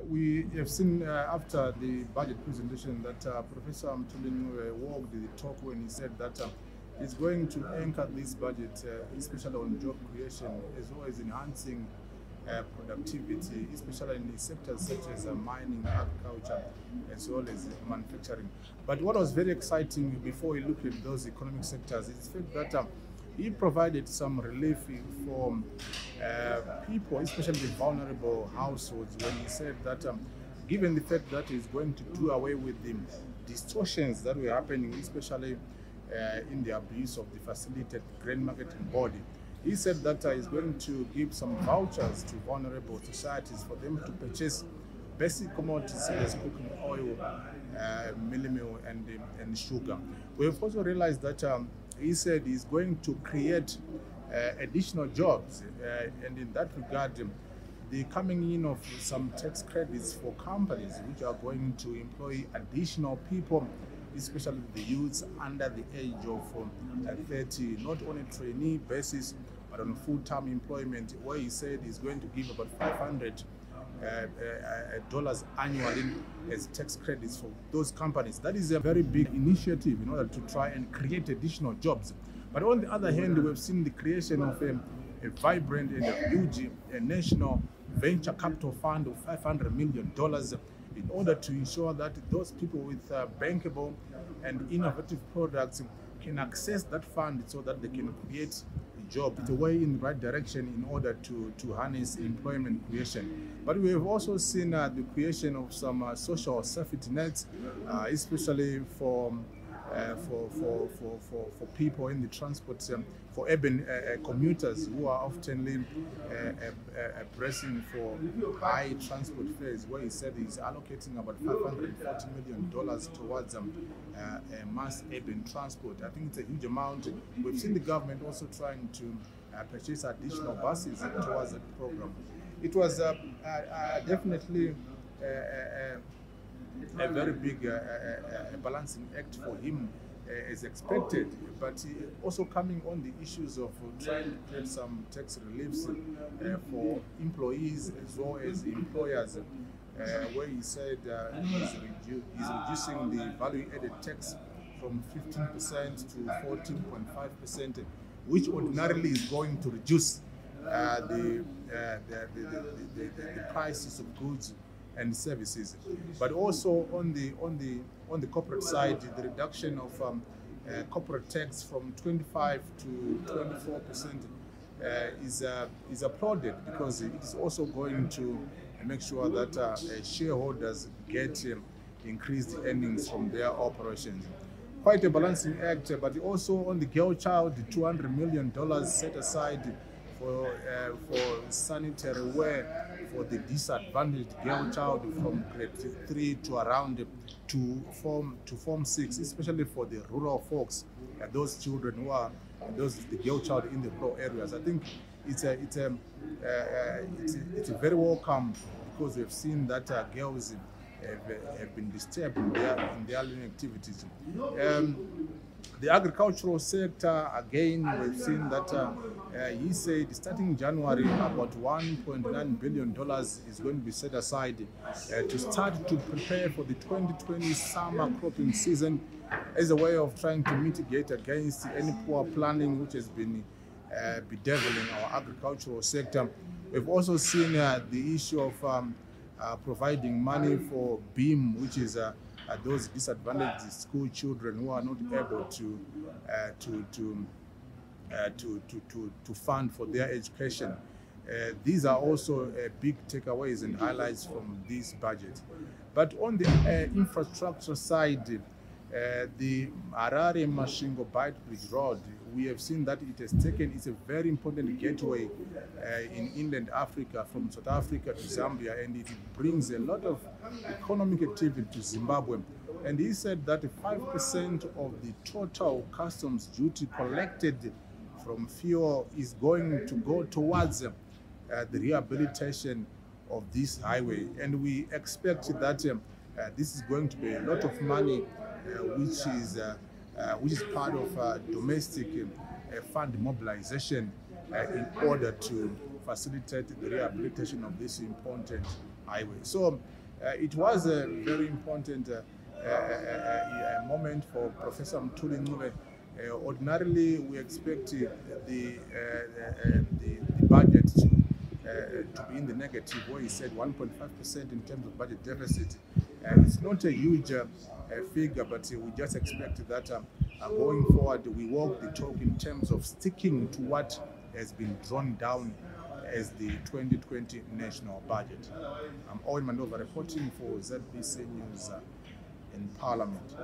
We have seen after the budget presentation that Professor Mtulin walked the talk when he said that he's going to anchor this budget, especially on job creation, as well as enhancing productivity, especially in the sectors such as mining, agriculture, as well as manufacturing. But what was very exciting before we looked at those economic sectors is the fact that he provided some relief for people, especially the vulnerable households, when he said that given the fact that he's going to do away with the distortions that were happening, especially in the abuse of the facilitated grain marketing body, he said that he's going to give some vouchers to vulnerable societies for them to purchase basic commodities such as cooking oil, mealie meal, and sugar. We've also realized that he said he's going to create additional jobs, and in that regard, the coming in of some tax credits for companies which are going to employ additional people, especially the youths under the age of 30, not on a trainee basis, but on full-time employment, where he said he's going to give about $500 annually as tax credits for those companies. That is a very big initiative in order to try and create additional jobs. But on the other hand, we've seen the creation of a vibrant and a huge national venture capital fund of $500 million in order to ensure that those people with bankable and innovative products can access that fund so that they can create a job. It's a way in the right direction in order to harness employment creation. But we have also seen the creation of some social safety nets, especially for people in the transport, for urban commuters who are often pressing for high transport fares, where he said he's allocating about $540 million towards mass urban transport. I think it's a huge amount. We've seen the government also trying to purchase additional buses towards that program. It was definitely a very big balancing act for him as expected, but also coming on the issues of trying to create some tax reliefs for employees as well as employers, where he said he's reducing the value-added tax from 15% to 14.5%, which ordinarily is going to reduce the prices of goods and services. But also on the corporate side, the reduction of corporate tax from 25 to 24% is applauded, because it is also going to make sure that shareholders get increased earnings from their operations. Quite a balancing act, but also on the girl child, $200 million set aside for sanitary wear for the disadvantaged girl child from grade 3 to around to form 6, especially for the rural folks, those children who are the girl child in the rural areas. I think it's a very welcome, because we've seen that girls have been disturbed in their learning activities. The agricultural sector, again, we've seen that he said starting January, about $1.9 billion is going to be set aside to start to prepare for the 2020 summer cropping season, as a way of trying to mitigate against any poor planning which has been bedeviling our agricultural sector. We've also seen the issue of providing money for BEAM, which is those disadvantaged school children who are not able to fund for their education. These are also big takeaways and highlights from this budget. But on the infrastructure side, the Harare-Masvingo Bight Bridge Road, we have seen that it has taken, it's a very important gateway in inland Africa, from South Africa to Zambia, and it brings a lot of economic activity to Zimbabwe. And he said that 5% of the total customs duty collected from fuel is going to go towards the rehabilitation of this highway. And we expect that this is going to be a lot of money, which is part of domestic fund mobilization in order to facilitate the rehabilitation of this important highway. So it was a very important moment for Professor Mthuli Ncube. Ordinarily, we expect the budget to be in the negative, where he said 1.5% in terms of budget deficit. It's not a huge figure, but we just expect that going forward, we walk the talk in terms of sticking to what has been drawn down as the 2020 national budget. I'm Owen Mandova reporting for ZBC News in Parliament.